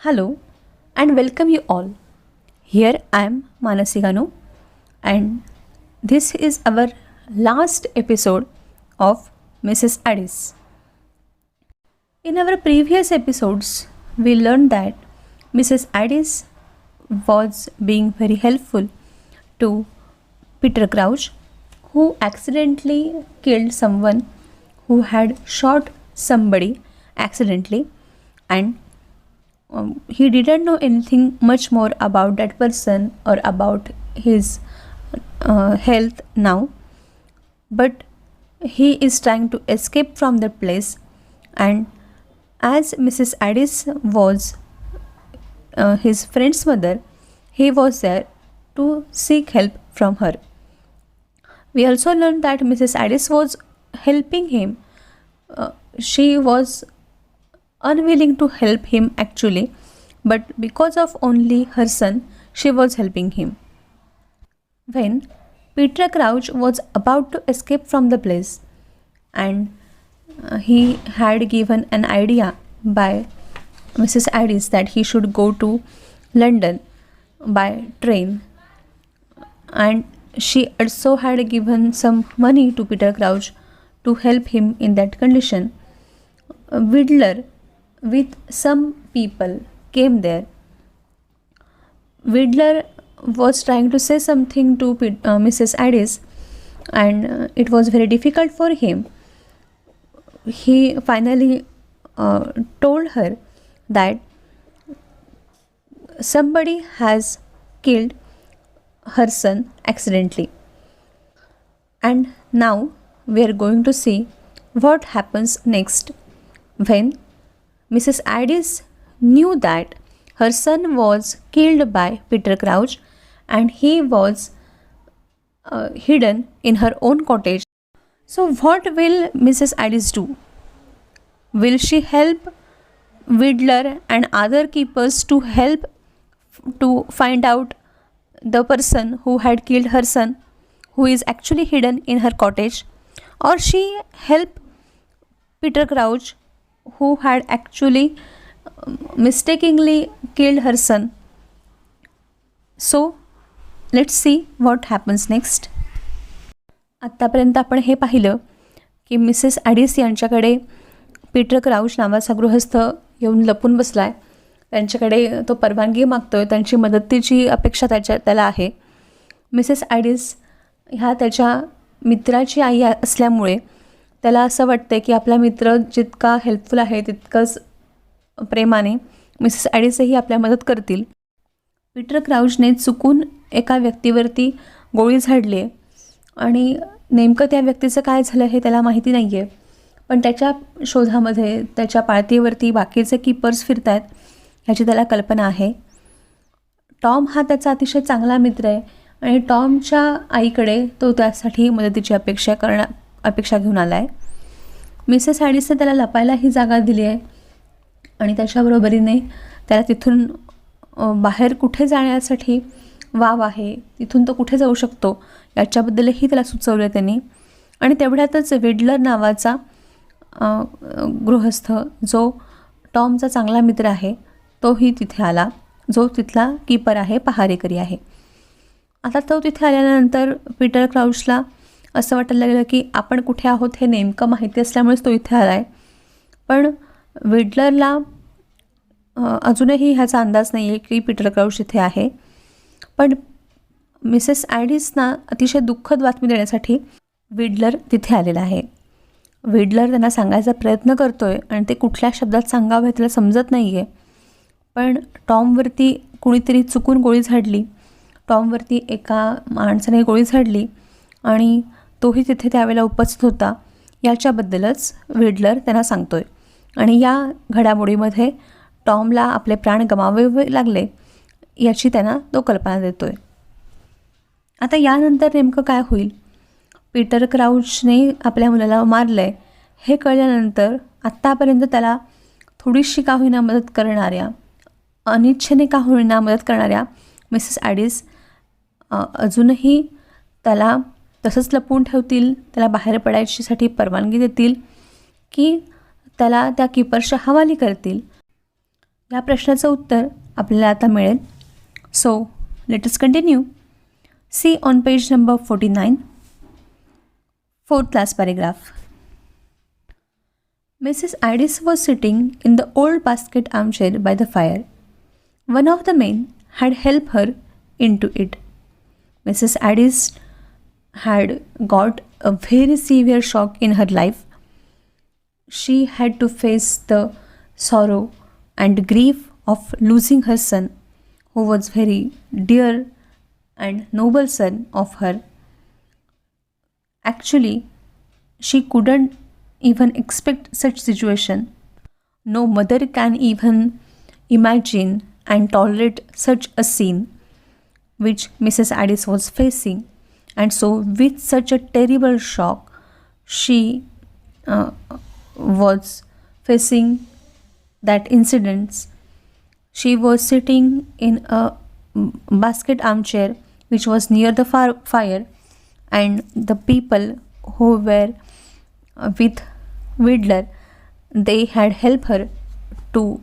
Hello and welcome you all. Here I am Manasi Ganu and this is our last episode of Mrs. Addis. In our previous episodes, we learned that Mrs. Addis was being very helpful to Peter Crouch, who accidentally killed someone who had shot somebody accidentally, and he didn't know anything much more about that person or about his health now, but he is trying to escape from the place. And as Mrs. Addis was his friend's mother, he was there to seek help from her. We also learned that Mrs. Addis was helping him. She was unwilling to help him actually, but because of only her son, she was helping him. When Peter Crouch was about to escape from the place, and he had given an idea by Mrs. Addis that he should go to London by train, and she also had given some money to Peter Crouch to help him in that condition. Widler with some people came there. Widler was trying to say something to Mrs. Addis, and it was very difficult for him. He finally told her that somebody has killed her son accidentally. And now we are going to see what happens next when Mrs. Addis knew that her son was killed by Peter Crouch and he was hidden in her own cottage. So, what will Mrs. Addis do? Will she help Widler and other keepers to help to find out the person who had killed her son, who is actually hidden in her cottage, or she help Peter Crouch, who had actually mistakenly killed her son? So let's see what happens next. आत्तापर्यंत आपण हे पाहिलं की Mrs ॲडिस यांच्याकडे Peter crouch नावाचा गृहस्थ येऊन लपून बसला आहे. त्यांच्याकडे तो परवानगी मागतो आहे, त्यांची मदतीची अपेक्षा त्याला आहे. मिसेस ॲडिस ह्या त्याच्या मित्राची आई असल्यामुळे त्याला असं वाटतं की आपला मित्र जितका हेल्पफुल आहे तितकंच प्रेमाने मिसेस ॲडिसही आपल्या मदत करतील. पीटर क्राउचने चुकून एका व्यक्तीवरती गोळी झाडली आहे आणि नेमकं त्या व्यक्तीचं काय झालं हे त्याला माहिती नाही आहे, पण त्याच्या शोधामध्ये त्याच्या पाळतीवरती बाकीचे कीपर्स फिरत आहेत ह्याची त्याला कल्पना आहे. टॉम हा त्याचा अतिशय चांगला मित्र आहे आणि टॉमच्या आईकडे तो त्यासाठी मदतीची अपेक्षा घेऊन आला आहे. मिसेस ॲडिसने त्याला लपायला ही जागा दिली आहे आणि त्याच्याबरोबरीने त्याला तिथून बाहेर कुठे जाण्यासाठी वाव आहे, तिथून तो कुठे जाऊ शकतो याच्याबद्दलही त्याला सुचवलं त्यांनी. आणि तेवढ्यातच विडलर नावाचा गृहस्थ जो टॉमचा चांगला मित्र आहे तोही तिथे आला, जो तिथला कीपर आहे, पहारेकरी आहे. आता तो तिथे आल्यानंतर पीटर क्राउचला असं वाटायला लागलं की आपण कुठे आहोत हे नेमकं माहिती असल्यामुळेच तो इथे आला आहे, पण विडलरला अजूनही ह्याचा अंदाज नाही आहे की पीटर क्राउच इथे आहे. पण मिसेस ॲडिसना अतिशय दुःखद बातमी देण्यासाठी विडलर तिथे आलेला आहे. विडलर त्यांना सांगायचा प्रयत्न करतो आहे आणि ते कुठल्या शब्दात सांगावं हे त्याला समजत नाही आहे, पण टॉमवरती कुणीतरी चुकून गोळी झाडली, टॉमवरती एका माणसाने गोळी झाडली आणि तोही तिथे त्यावेळेला उपस्थित होता याच्याबद्दलच विडलर त्यांना सांगतो आहे. आणि या घडामोडीमध्ये टॉमला आपले प्राण गमावावे लागले याची त्यांना तो कल्पना देतो आहे. आता यानंतर नेमकं काय होईल? पीटर क्राउचने आपल्या मुलाला मारलं आहे हे कळल्यानंतर आत्तापर्यंत त्याला थोडीशी का होईना मदत करणाऱ्या, अनिच्छेने का होईना मदत करणाऱ्या मिसेस ॲडिस अजूनही त्याला तसंच लपवून ठेवतील, त्याला बाहेर पडायच्यासाठी परवानगी देतील की त्याला त्या कीपरच्या हवाली करतील. या प्रश्नाचं उत्तर आपल्याला आता मिळेल. So let us continue. See on page number 49, fourth last paragraph. Mrs. Addis was sitting in the old basket armchair by the fire. One of the men had helped her into it. Mrs. Addis had got a very severe shock in her life. She had to face the sorrow and grief of losing her son, who was very dear and noble son of her. Actually, she couldn't even expect such situation. No mother can even imagine and tolerate such a scene which Mrs. Addis was facing. And so, with such a terrible shock, she was facing that incidents. She was sitting in a basket armchair which was near the fire, and the people who were with Widler, they had helped her to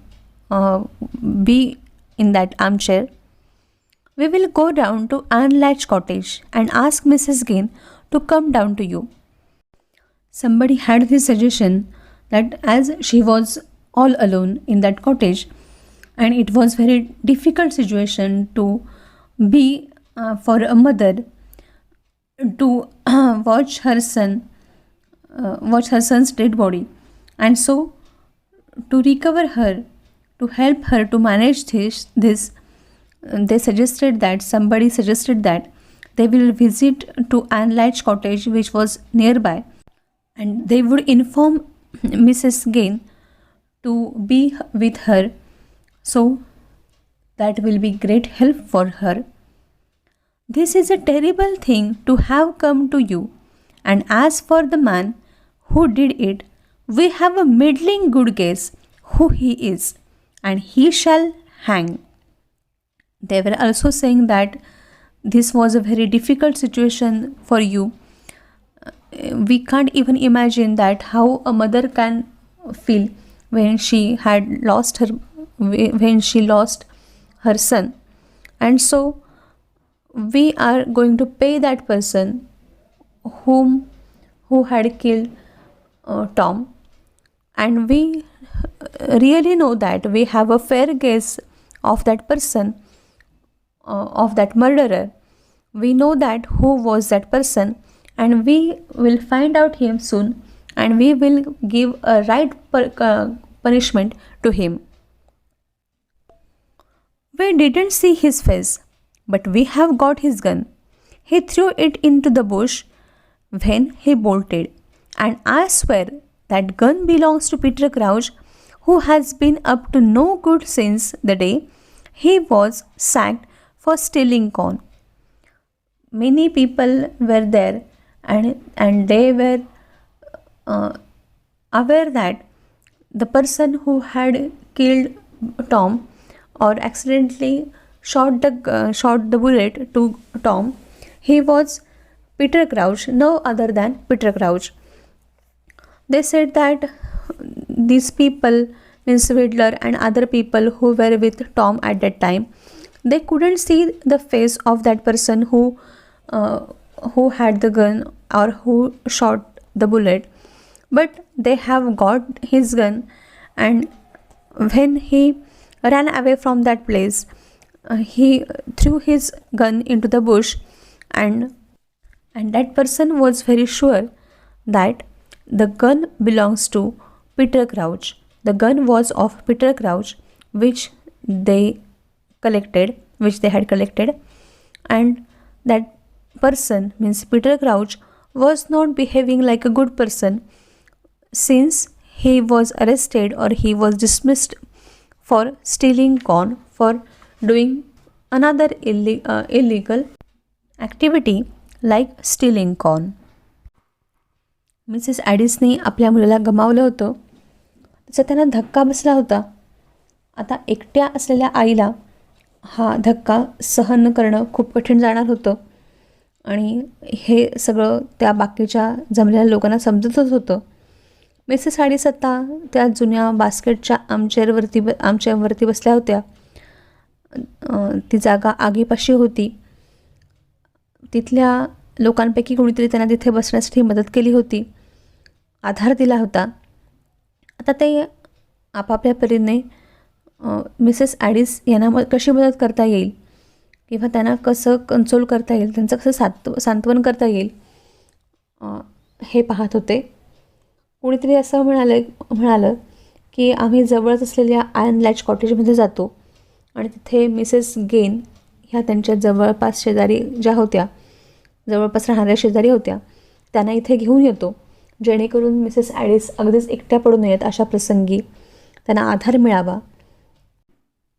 be in that armchair. We will go down to Anne Latch cottage and ask Mrs. Gain to come down to you. Somebody had this suggestion that as she was all alone in that cottage, and it was very difficult situation to be for a mother to watch her son's dead body, and so to recover her, to help her to manage this, they suggested that somebody suggested that they will visit to Anne Latch cottage which was nearby, and they would inform Mrs. Gain to be with her, so that will be great help for her. This is a terrible thing to have come to you, and as for the man who did it, we have a middling good guess who he is, and he shall hang. They were also saying that this was a very difficult situation for you. We can't even imagine that how a mother can feel when she lost her son, and so we are going to pay that person who had killed Tom, and we really know that we have a fair guess of that person, of that murderer. We know that who was that person, and we will find out him soon, and we will give a right punishment to him. We didn't see his face, but we have got his gun. He threw it into the bush when he bolted, and I swear that gun belongs to Peter Crouch, who has been up to no good since the day he was sacked for stealing corn. Many people were there, and they were aware that the person who had killed Tom, or accidentally shot the bullet to Tom, he was Peter Crouch, no other than Peter Crouch. They said that these people, Miss Widler and other people who were with Tom at that time, they couldn't see the face of that person who had the gun or who shot the bullet, but they have got his gun, and when he ran away from that place, he threw his gun into the bush, and that person was very sure that the gun belongs to Peter Crouch. The gun was of Peter Crouch, which they had collected, and that person, means Peter Crouch, was not behaving like a good person, since he was arrested, or he was dismissed for stealing corn, for doing another illegal activity like stealing corn. Mrs ॲडिसने आपल्या मुलाला गमावलं होतं. त्याचा त्यांना धक्का बसला होता. आता एकट्या असलेल्या आईला हा धक्का सहन करणं खूप कठीण जाणार होतं, आणि हे सगळं त्या बाकीच्या जमलेल्या लोकांना समजतच होतं. मिसेस ॲडिस आता त्या जुन्या बास्केटच्या आमचेअरवरती बसल्या होत्या. ती जागा आगीपाशी होती. तिथल्या लोकांपैकी कोणीतरी त्यांना तिथे बसण्यासाठी मदत केली होती, आधार दिला होता. आता ते आपापल्या परीने मिसेस ॲडिस यांना कशी मदत करता येईल किंवा त्यांना कसं कन्सोल करता येईल, त्यांचं कसं सांत्वन करता येईल हे पाहत होते. कोणीतरी असं म्हणालं की आम्ही जवळच असलेल्या आयर्न लॅच कॉटेजमध्ये जातो आणि तिथे मिसेस गेन ह्या त्यांच्या जवळपास शेजारी ज्या होत्या, जवळपास राहणाऱ्या शेजारी होत्या, त्यांना इथे घेऊन येतो, जेणेकरून मिसेस ॲडिस अगदीच एकट्या पडू नयेत अशा प्रसंगी त्यांना आधार मिळावा.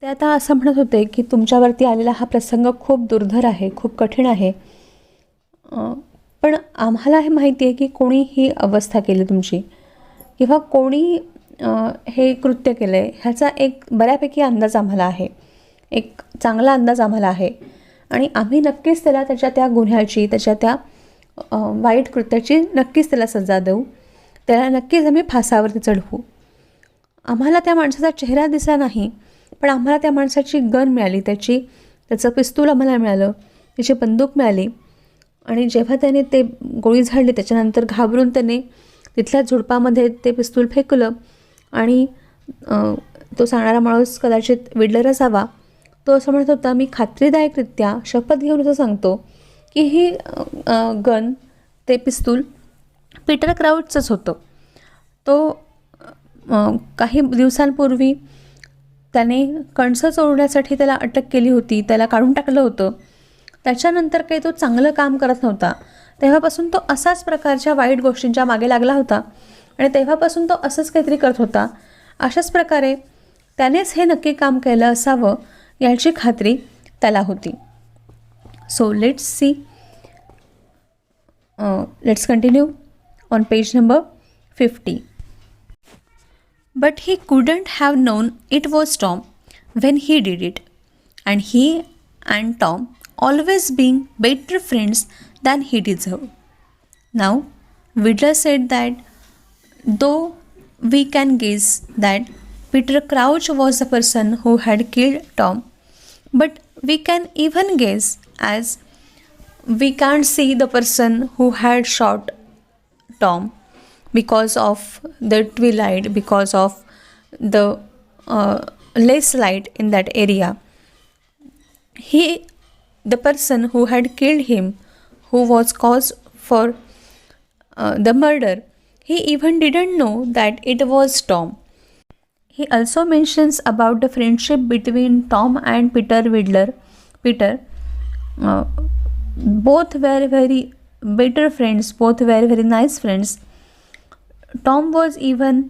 ते आता असं म्हणत होते की तुमच्यावरती आलेला हा प्रसंग खूप दुर्धर आहे, खूप कठीण आहे, पण आम्हाला हे माहिती आहे की कोणी ही अवस्था केली तुमची किंवा कोणी हे कृत्य केलं आहे ह्याचा एक बऱ्यापैकी अंदाज आम्हाला आहे, एक चांगला अंदाज आम्हाला आहे आणि आम्ही नक्कीच त्याला त्याच्या त्या गुन्ह्याची, त्याच्या त्या वाईट कृत्याची नक्कीच त्याला सजा देऊ, त्याला नक्कीच आम्ही फासावरती चढवू. आम्हाला त्या माणसाचा चेहरा दिसला नाही, पण आम्हाला त्या माणसाची गन मिळाली, त्याचं पिस्तूल आम्हाला मिळालं, त्याची बंदूक मिळाली आणि जेव्हा त्याने ते गोळी झाडली त्याच्यानंतर घाबरून त्याने तिथल्या झुडपामध्ये ते पिस्तूल फेकलं आणि तो सांगणारा माणूस कदाचित विडलर असावा. तो असं म्हणत होता, मी खात्रीदायकरित्या शपथ घेऊन असं सांगतो की ही गन, ते पिस्तूल पीटर क्राउचचंच होतं. तो काही दिवसांपूर्वी त्याने कणसं चोरण्यासाठी त्याला अटक केली होती, त्याला काढून टाकलं होतं. त्याच्यानंतर काही तो चांगलं काम करत नव्हता. तेव्हापासून तो असाच प्रकारच्या वाईट गोष्टींच्या मागे लागला होता आणि तेव्हापासून तो असंच काहीतरी करत होता. अशाच प्रकारे त्यानेच हे नक्की काम केलं असावं याची खात्री त्याला होती. So let's continue on page number 50. But he couldn't have known it was Tom when he did it, and he and Tom always being better friends than he deserved. Now, Widler said that though we can guess that Peter Crouch was the person who had killed Tom, but we can even guess as we can't see the person who had shot Tom because of the twilight, because of the less light in that area. The person who had killed him, who was cause for the murder, he even didn't know that it was Tom. He also mentions about the friendship between Tom and Peter Widler. Both were very better friends, both were very nice friends. Tom was even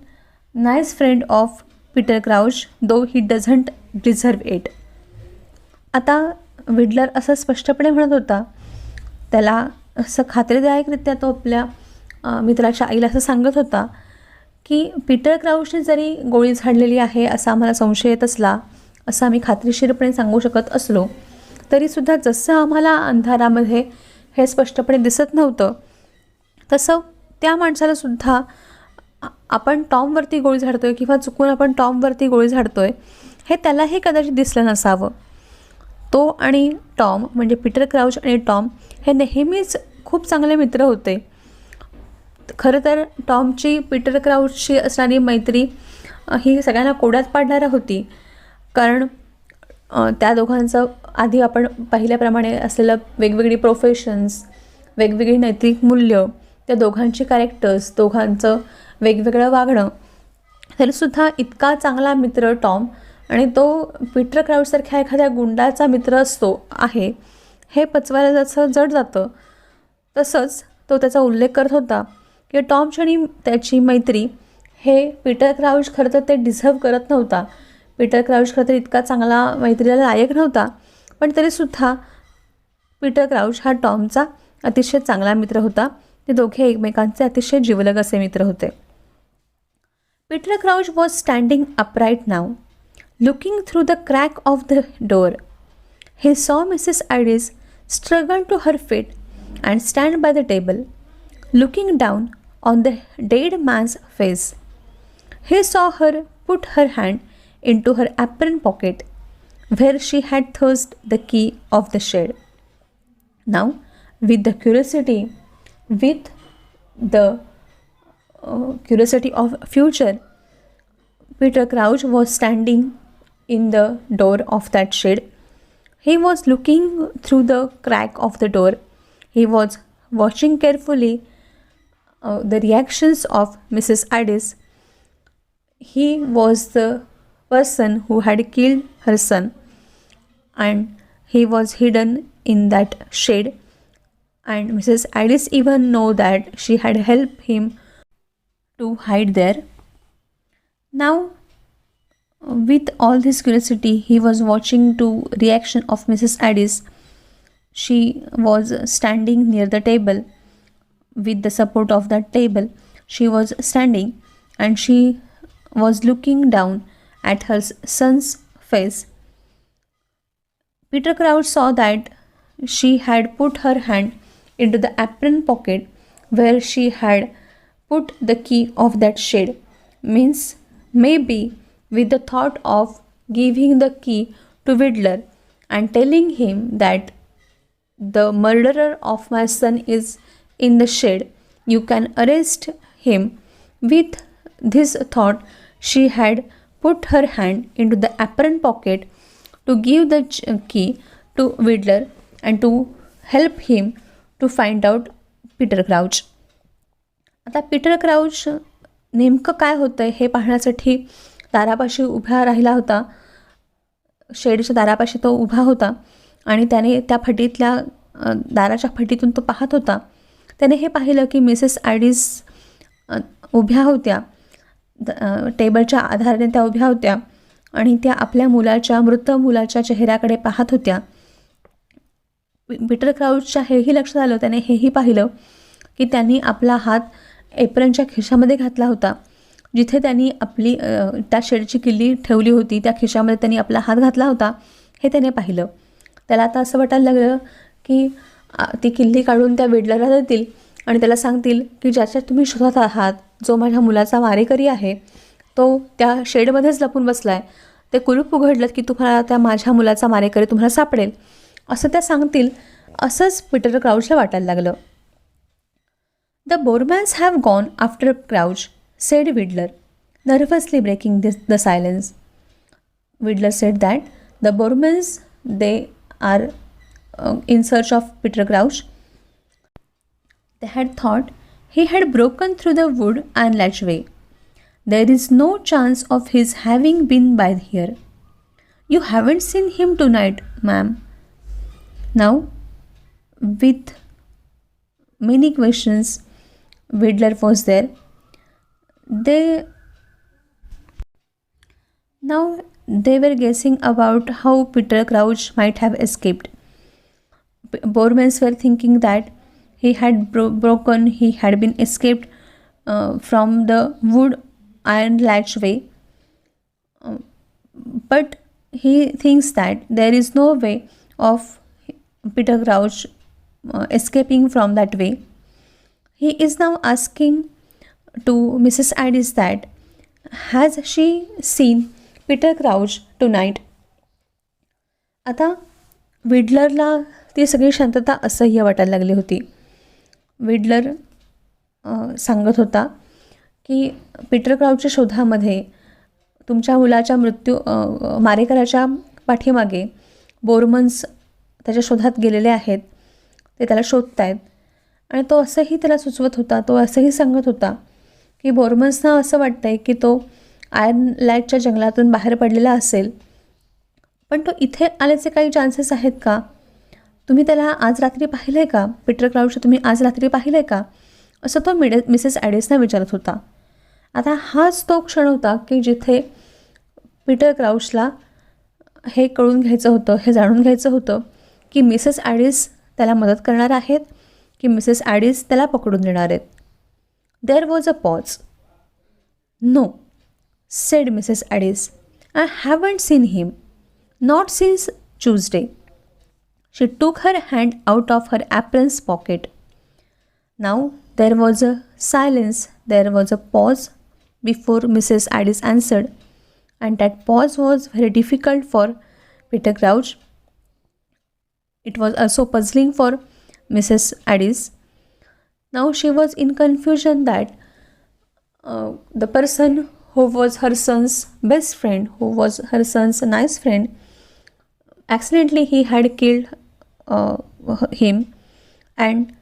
nice friend of Peter Crouch, though he doesn't deserve it. आता विडलर असं स्पष्टपणे म्हणत होता, त्याला असं खात्रीदायकरित्या तो आपल्या मित्राच्या आईला असं सांगत होता की पीटर क्राउचने जरी गोळी झाडलेली आहे असा आम्हाला संशय येत असला, असं आम्ही खात्रीशीरपणे सांगू शकत असलो, तरीसुद्धा जसं आम्हाला अंधारामध्ये हे स्पष्टपणे दिसत नव्हतं, तसं त्या माणसालासुद्धा आपण टॉमवरती गोळी झाडतोय किंवा चुकून आपण टॉमवरती गोळी झाडतोय हे त्यालाही कदाचित दिसलं नसावं. तो आणि टॉम म्हणजे पीटर क्राउच आणि टॉम हे नेहमीच खूप चांगले मित्र होते. खरं तर टॉमची पीटर क्राउचशी असणारी मैत्री ही सगळ्यांना कोड्यात पाडणारी होती, कारण त्या दोघांचं आधी आपण पाहिल्याप्रमाणे असलेलं वेगवेगळी प्रोफेशन्स, वेगवेगळी नैतिक मूल्य, त्या दोघांची कॅरेक्टर्स, दोघांचं वेगवेगळं वागणं, तरीसुद्धा इतका चांगला मित्र टॉम आणि तो पीटर क्राउचसारख्या एखाद्या गुंडाचा मित्र आहे हे पचवायला जसं जड जातं, तसंच तो त्याचा उल्लेख करत होता की टॉमची आणि त्याची मैत्री हे पीटर क्राउच खरं तर ते डिझर्व करत नव्हता. पीटर क्राउच खरं तर इतका चांगला मैत्रीला लायक नव्हता, पण तरीसुद्धा पीटर क्राउच हा टॉमचा अतिशय चांगला मित्र होता. ते दोघे एकमेकांचे अतिशय जिवलग असे मित्र होते. Peter Crouch was standing upright now, looking through the crack of the door. He saw Mrs. Addis struggle to her feet and stand by the table, looking down on the dead man's face. He saw her put her hand into her apron pocket where she had thrust the key of the shed. Now, with the with the curiosity of future, Peter Crouch was standing in the door of that shed. He was looking through the crack of the door. He was watching carefully the reactions of Mrs. Addis. He was the person who had killed her son, and he was hidden in that shed, and Mrs. Addis even know that she had helped him to hide there. Now, with all this curiosity, he was watching to reaction of Mrs. Addis. She was standing near the table. With the support of that table, she was standing and she was looking down at her son's face. Peter Crouch saw that she had put her hand into the apron pocket where she had put the key of that shed. Means, maybe with the thought of giving the key to Widler and telling him that the murderer of my son is in the shed, you can arrest him. With this thought, she had put her hand into the apron pocket to give the key to Widler and to help him to find out Peter crouch. आता Peter crouch नेमकं काय होतं आहे हे पाहण्यासाठी दारापाशी उभा राहिला होता. शेडच्या दारापाशी तो उभा होता आणि त्याने त्या फटीतल्या दाराच्या फटीतून तो पाहत होता. त्याने हे पाहिलं की मिसेस ॲडिस उभ्या होत्या. टेबलच्या आधाराने त्या उभ्या होत्या आणि त्या आपल्या मृत मुलाच्या चेहऱ्याकडे पाहत होत्या. पीटर क्राउचच्या हेही लक्षात आलं. त्याने हेही पाहिलं की त्यांनी आपला हात एप्रनच्या खिशामध्ये घातला होता. जिथे त्यांनी आपली त्या शेडची किल्ली ठेवली होती त्या खिशामध्ये त्यांनी आपला हात घातला होता हे त्याने पाहिलं. त्याला आता असं वाटायला लागलं की ती किल्ली काढून त्या विडलरला देतील आणि त्याला सांगतील की ज्याच्यात तुम्ही शोधत आहात, जो माझ्या मुलाचा मारेकरी आहे, तो त्या शेडमध्येच लपून बसला आहे. ते कुलूप उघडलं की तुम्हाला त्या माझ्या मुलाचा मारेकरी तुम्हाला सापडेल असं त्या सांगतील. असंच पीटर क्राउचला वाटायला लागलं. The Bormans have gone after Crouch, said Widler, nervously breaking the silence. Widler said that the Bormans, they are in search of Peter Crouch. They had thought he had broken through the wood and latchway. There is no chance of his having been by here. You haven't seen him tonight, ma'am. Now, with many questions, Widler was there. They were guessing about how Peter Crouch might have escaped. Bormans were thinking that he had been escaped from the wood iron latchway. But he thinks that there is no way of Peter Crouch escaping from that way. He is now asking to Mrs. Addis that has she seen Peter Crouch tonight. आता विडलरला ती सगळी शांतता असह्य वाटायला लागली होती. विडलर सांगत होता की पीटर क्राउचच्या शोधामध्ये तुमच्या मुलाच्या मारेकराच्या पाठीमागे बोरमन्स त्याच्या शोधात गेलेले आहेत. ते त्याला शोधत आहेत आणि तो असंही त्याला सुचवत होता. तो असंही सांगत होता की बोरमन्सना असं वाटतं आहे की तो आयर्न लॅकच्या जंगलातून बाहेर पडलेला असेल, पण तो इथे आल्याचे काही चान्सेस आहेत का? तुम्ही त्याला आज रात्री पाहिलं आहे का? पीटर क्राउच तुम्ही आज रात्री पाहिलं आहे का? असं तो मिसेस ॲडिसना विचारत होता. आता हाच तो क्षण होता की जिथे पीटर क्राउचला हे कळून घ्यायचं होतं, हे जाणून घ्यायचं होतं की मिसेस ॲडिस त्याला मदत करणार आहेत की मिसेस ॲडिस त्याला पकडून देणार आहेत. There was a pause. No, said Mrs. Addis. I haven't seen him. Not since Tuesday. She took her hand out of her apron's pocket. Now There was a silence, there was a pause before Mrs. Addis answered, and that pause was very difficult for Peter Crouch. It was also puzzling for Mrs. Addis. Now she was in confusion that the person who was her son's best friend, who was her son's nice friend, accidentally he had killed him, and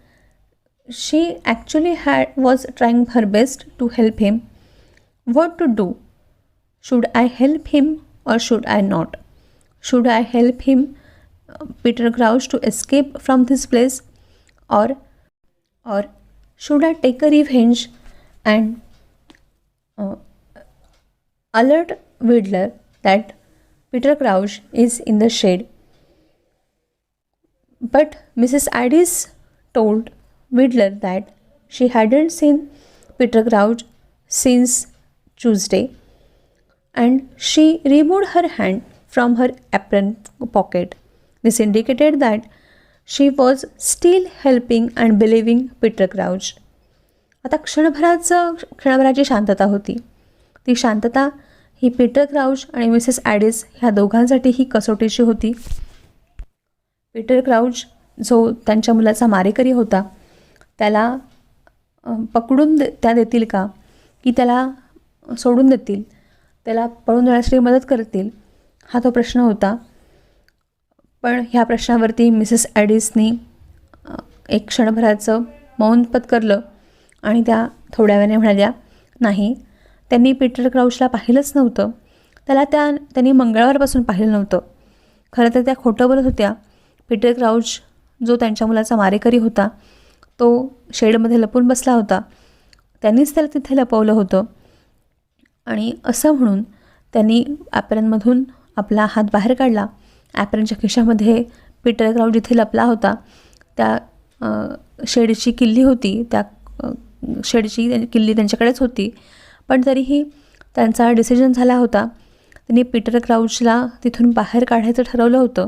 she actually was trying her best to help him. What to do? Should I help him or should I not? Should I help him, Peter Crouch, to escape from this place, or should I take a revenge and alert Widler that Peter Crouch is in the shed? But Mrs. Addis told Widler that she hadn't seen Peter Crouch since Tuesday, and she removed her hand from her apron pocket. This indicated that she was still helping and believing Peter Crouch. आता क्षणभराची शांतता होती. ती शांतता ही Peter crouch आणि Mrs ॲडिस ह्या दोघांसाठी ही कसोटीची होती. Peter crouch जो त्यांच्या मुलाचा मारेकरी होता, त्याला पकडून त्या देतील का, की त्याला सोडून देतील, त्याला पळून जाण्यासाठी मदत करतील, हा तो प्रश्न होता. पण ह्या प्रश्नावरती मिसेस ॲडिसनी एक क्षणभराचं मौन पत्करलं आणि त्या थोड्या वेळाने म्हणाल्या, नाही, त्यांनी पीटर क्राउचला पाहिलंच नव्हतं, त्यांनी मंगळवारपासून पाहिलं नव्हतं. खरं तर त्या खोटं बोलत होत्या. पीटर क्राउच जो त्यांच्या मुलाचा मारेकरी होता, तो शेडमध्ये लपून बसला होता, त्यांनीच त्याला तिथे लपवलं होतं. आणि असं म्हणून त्यांनी ॲप्रनमधून आपला हात बाहेर काढला. ॲप्रनच्या खिशामध्ये पीटर क्राउच जिथे लपला होता त्या शेडची किल्ली होती, त्या शेडची किल्ली त्यांच्याकडेच होती. पण तरीही त्यांचा डिसिजन झाला होता. त्यांनी पीटर क्राउचला तिथून बाहेर काढायचं ठरवलं होतं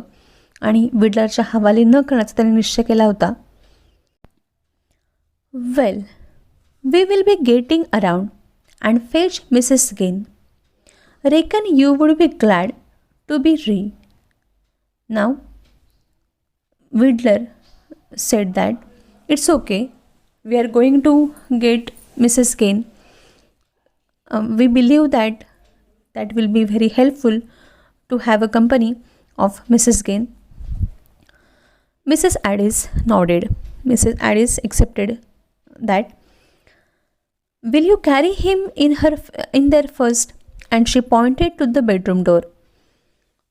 आणि विडलरच्या हवाली न करण्याचा त्यांनी निश्चय केला होता. Well, we will be getting around and fetch Mrs. Gain. Reckon you would be glad to be free. Now, Widler said that it's okay. We are going to get Mrs. Gain. We believe that will be very helpful to have a company of Mrs. Gain. Mrs. Addis nodded. Mrs. Addis accepted that. Will you carry him in there first? And she pointed to the bedroom door.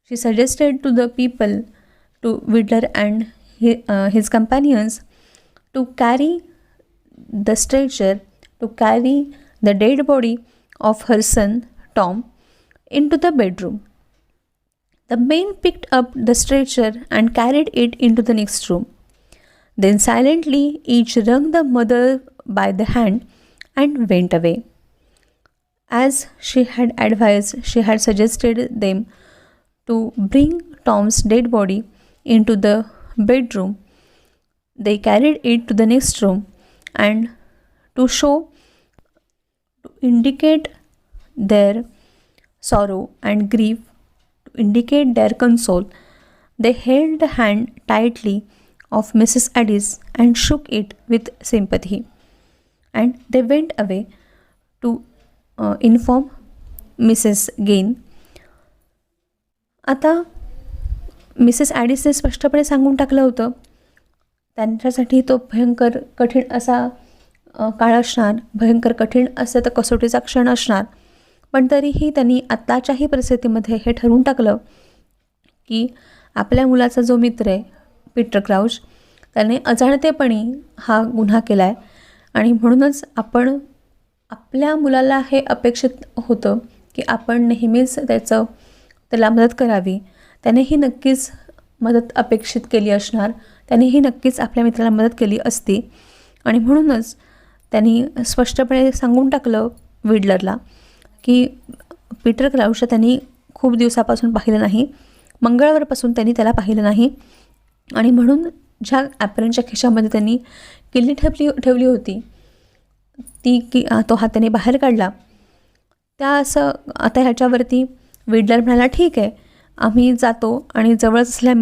She suggested to the people, to Widler and his companions, to carry the stretcher, to carry the dead body of her son Tom into the bedroom. The men picked up the stretcher and carried it into the next room. Then silently each wrung the mother by the hand and went away. As she had advised, she had suggested them to bring Tom's dead body into the bedroom. They carried it to the next room, and to indicate their sorrow and grief, to indicate their console, they held the hand tightly of Mrs. Addis and shook it with sympathy. And they went away to inform Mrs. Gain. आता Mrs ॲडिसने स्पष्टपणे सांगून टाकलं होतं, त्यांच्यासाठी तो भयंकर कठीण असा काळ असणार, भयंकर कठीण असं तर कसोटीचा क्षण असणार. पण तरीही त्यांनी आत्ताच्याही परिस्थितीमध्ये हे ठरवून टाकलं की आपल्या मुलाचा जो मित्र आहे पीटर क्राउच, त्याने अजाणतेपणी हा गुन्हा केला आहे आणि म्हणूनच आपण आपल्या मुलाला हे अपेक्षित होतं की आपण नेहमीच त्याला मदत करावी. त्यानेही नक्कीच मदत अपेक्षित केली असणार, त्यानेही नक्कीच आपल्या मित्राला मदत केली असती. आणि म्हणूनच त्यांनी स्पष्टपणे सांगून टाकलं विडलरला की पीटर क्राउचला त्यांनी खूप दिवसापासून पाहिलं नाही, मंगळवारपासून त्यांनी त्याला पाहिलं नाही. आणि म्हणून ज्या ॲप्रनच्या खिशामध्ये त्यांनी किल्ली ठेवली होती तो हाताने बाहेर काढला. त्या असं आता ह्याच्यावरती विडलर म्हणाला, ठीक आहे, आम्ही जातो आणि जवळच असलेल्या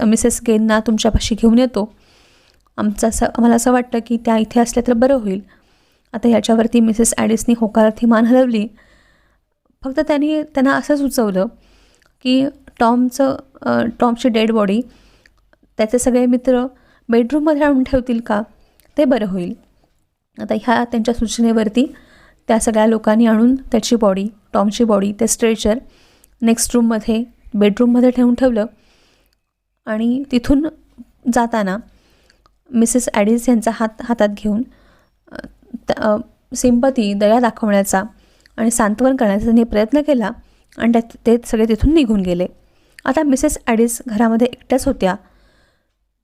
मिसेस गेनना तुमच्यापाशी घेऊन येतो. आम्हाला असं वाटतं की त्या इथे असल्या तर बरं होईल. आता ह्याच्यावरती मिसेस ॲडिसनी होकारार्थी मान हलवली. फक्त त्यांना असं सुचवलं की टॉमची डेड बॉडी त्याचे सगळे मित्र बेडरूममध्ये आणून ठेवतील का, ते बरं होईल. आता ह्या त्यांच्या सूचनेवरती त्या सगळ्या लोकांनी आणून टॉमची बॉडी ते स्ट्रेचर नेक्स्ट रूममध्ये बेडरूममध्ये ठेवलं. आणि तिथून जाताना मिसेस ॲडिस यांचा हातात घेऊन सिंपती, दया दाखवण्याचा आणि सांत्वन करण्याचा त्यांनी प्रयत्न केला आणि ते सगळे तिथून निघून गेले. आता मिसेस ॲडिस घरामध्ये एकट्याच होत्या.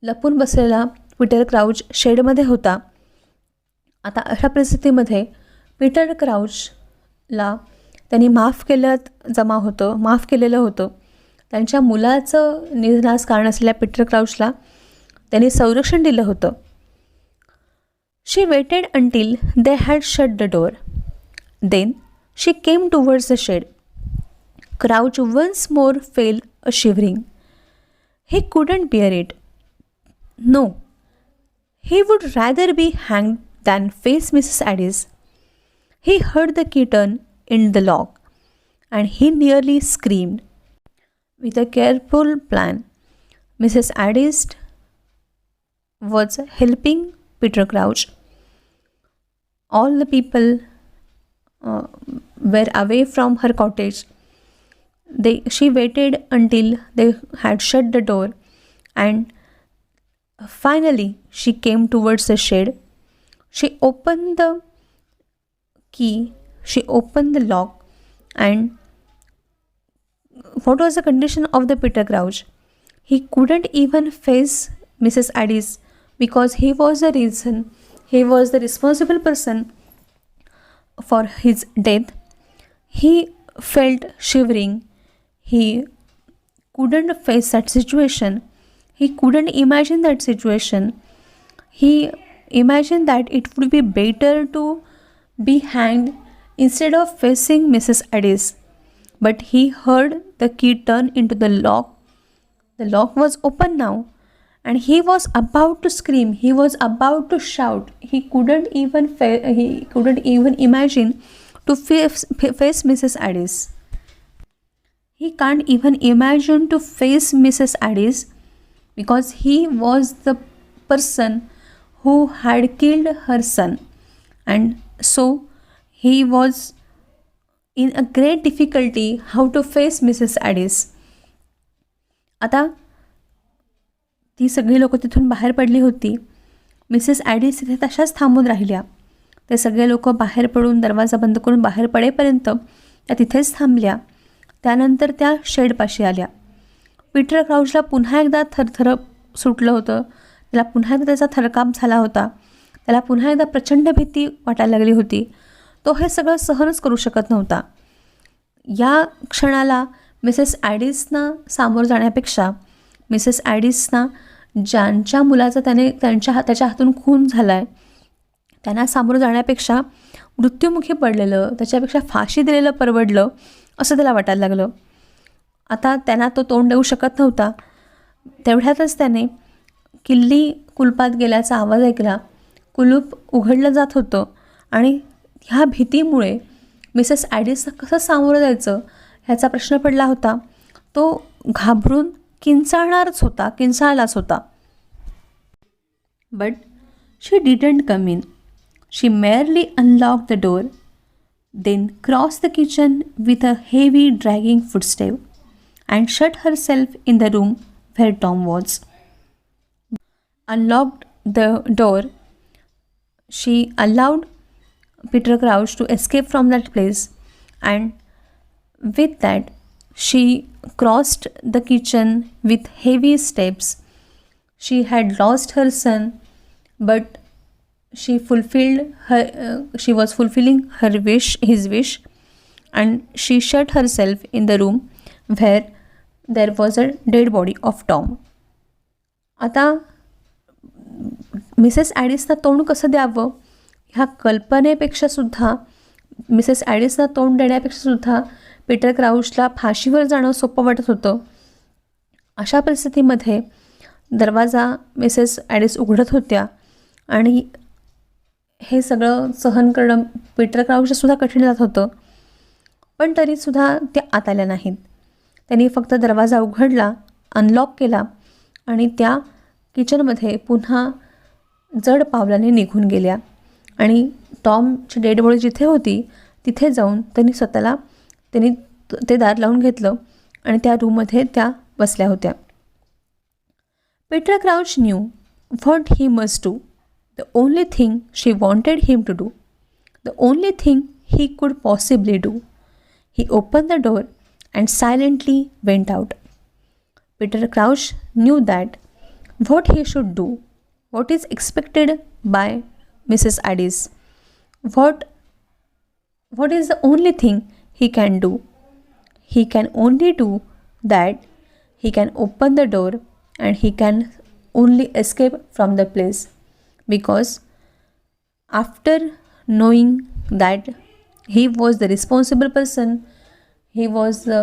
लपून बसलेला पीटर क्राउच शेडमध्ये होता. आता अशा परिस्थितीमध्ये पीटर क्राउचला त्यांनी माफ केलेलं होतं. त्यांच्या मुलाचं निधनास कारण असलेल्या पीटर क्राउचला त्यांनी संरक्षण दिलं होतं. She waited until they had shut the door. Then she came towards the shed. Crouch once more fell a shivering. He couldn't bear it. No, he would rather be hanged than face Mrs. Addis. He heard the key turn in the lock, and he nearly screamed. With a careful plan, Mrs. Addis was helping Peter Crouch. All the people were away from her cottage. She waited until they had shut the door, and finally she came towards the shed. She opened the key, she opened the lock, and what was the condition of the Peter Crouch? He couldn't even face Mrs. Addis because he was the responsible person for his death. He felt shivering. He couldn't face that situation. He couldn't imagine that situation. He imagined that it would be better to be hanged instead of facing Mrs. Addis. But he heard the key turn into the lock. The lock was open now, and he was about to scream. He was about to shout. He couldn't even imagine to face Mrs. Addis. He can't even imagine to face Mrs. Addis because he was the person who had killed her son, and so he was in a great difficulty how to face Mrs. Addis. आता ती सगळी लोकं तिथून बाहेर पडली होती. Mrs ॲडिस तिथे तशाच थांबून राहिल्या. ते सगळे लोक बाहेर पडून दरवाजा बंद करून बाहेर पडेपर्यंत त्या तिथेच थांबल्या. त्यानंतर त्या शेडपाशी आल्या. पीटर क्राउचला पुन्हा एकदा थरथर सुटलं होतं. त्याला पुन्हा एकदा त्याचा थरकाप झाला होता. त्याला पुन्हा एकदा प्रचंड भीती वाटायला लागली होती. तो हे सगळं सहनच करू शकत नव्हता. या क्षणाला मिसेस ॲडिसना सामोरं जाण्यापेक्षा, मिसेस ॲडिसना ज्यांच्या मुलाचा त्याच्या हातून खून झाला आहे त्यांना सामोरं जाण्यापेक्षा मृत्युमुखी पडलेलं, त्याच्यापेक्षा फाशी दिलेलं परवडलं असं त्याला वाटायला लागलं. आता त्यांना तो तोंड देऊ शकत नव्हता. तेवढ्यातच त्याने किल्ली कुलपात गेल्याचा आवाज ऐकला. कुलूप उघडलं जात होतं आणि ह्या भीतीमुळे मिसेस ॲडिसला कसं सामोरं जायचं ह्याचा प्रश्न पडला होता. तो घाबरून किंचाळलाच होता. But she didn't come in. She merely unlock the door, then crossed the kitchen with a heavy dragging footstep and shut herself in the room where Tom was. Unlocked the door, she allowed Peter Crouch to escape from that place, and with that she crossed the kitchen with heavy steps. She had lost her son, but she was fulfilling his wish, and she shut herself in the room where there was a dead body of Tom. आता Mrs ॲडिसला तोंड कसं द्यावं ह्या कल्पनेपेक्षासुद्धा Mrs ॲडिसना तोंड देण्यापेक्षासुद्धा Peter क्राउचला फाशीवर जाणं सोपं वाटत होतं. अशा परिस्थितीमध्ये दरवाजा मिसेस ॲडिस उघडत होत्या आणि हे सगळं सहन करणं पीटर क्राउचसुद्धा कठीण जात होतं. पण तरीसुद्धा त्या आत आल्या नाहीत. त्यांनी फक्त दरवाजा उघडला, अनलॉक केला आणि त्या किचनमध्ये पुन्हा जड पावलाने निघून गेल्या आणि टॉमची डेड बॉडी जिथे होती तिथे जाऊन त्यांनी ते दार लावून घेतलं आणि त्या रूममध्ये त्या बसल्या होत्या. Peter Crouch knew what he must do, the only thing she wanted him to do, the only thing he could possibly do. He open the door and silently went out. Peter Crouch knew that what he should do, what is expected by Mrs. Addis, what is the only thing he can do. He can only do that. He can open the door and he can only escape from the place, because after knowing that he was the responsible person, he was the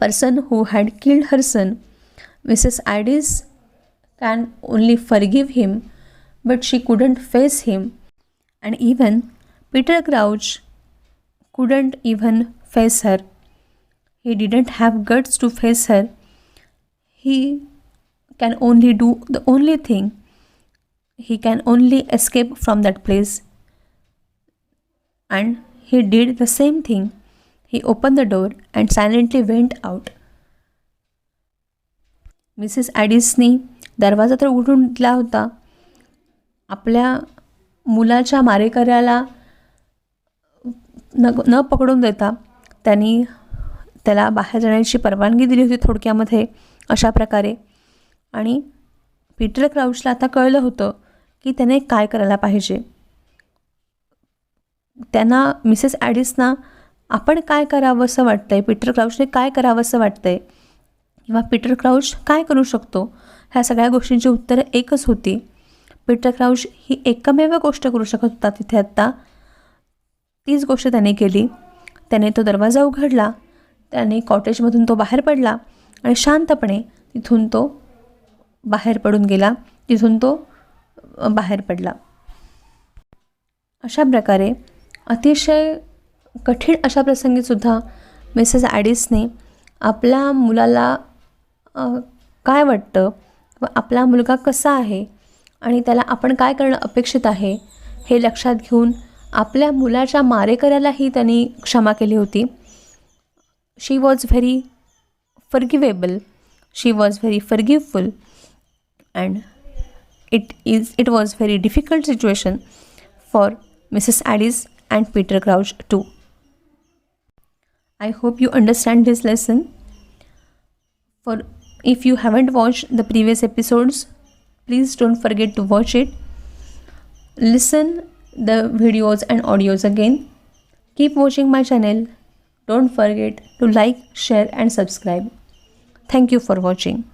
person who had killed her son, Mrs. Addis can only forgive him, but she couldn't face him. And even Peter Crouch couldn't even face her. He didn't have guts to face her. He can only do the only thing. He can only escape from that place. And he did the same thing. He opened the door and silently went out. Mrs ॲडिसनी दरवाजा तर उघडून दिला होता. आपल्या मुलाच्या मारेकऱ्याला न पकडून देता त्यांनी त्याला बाहेर जाण्याची परवानगी दिली होती थोडक्यामध्ये अशा प्रकारे. आणि पीटर क्राउचला आता कळलं होतं की त्याने काय करायला पाहिजे. त्यांना मिसेस ॲडिसना आपण काय करावं असं वाटतं आहे, पीटर क्राउचने काय करावं असं वाटतं आहे, किंवा पीटर क्राउच काय करू शकतो, ह्या सगळ्या गोष्टींची उत्तरं एकच होती. पीटर क्राउच ही एकमेव गोष्ट करू शकत होता तिथे आत्ता. तीच गोष्ट त्याने केली. त्याने तो दरवाजा उघडला, त्याने कॉटेजमधून तो बाहेर पडला आणि शांतपणे तिथून तो बाहेर पडून गेला, तिथून तो बाहेर पडला. अशा प्रकारे अतिशय कठीण अशा प्रसंगीसुद्धा मिसेस ॲडिसने आपल्या मुलाला काय वाटतं व आपला मुलगा कसा आहे आणि त्याला आपण काय करणं अपेक्षित आहे हे लक्षात घेऊन आपल्या मुलाच्या मारेकऱ्यालाही त्यांनी क्षमा केली होती. She was very forgivable, she was very forgiveful, and it was very difficult situation for Mrs. Addis and Peter Crouch too. I hope you understand this lesson. If you haven't watched the previous episodes, please don't forget to watch it. Listen the videos and audios again. Keep watching my channel. Don't forget to like, share and subscribe. Thank you for watching.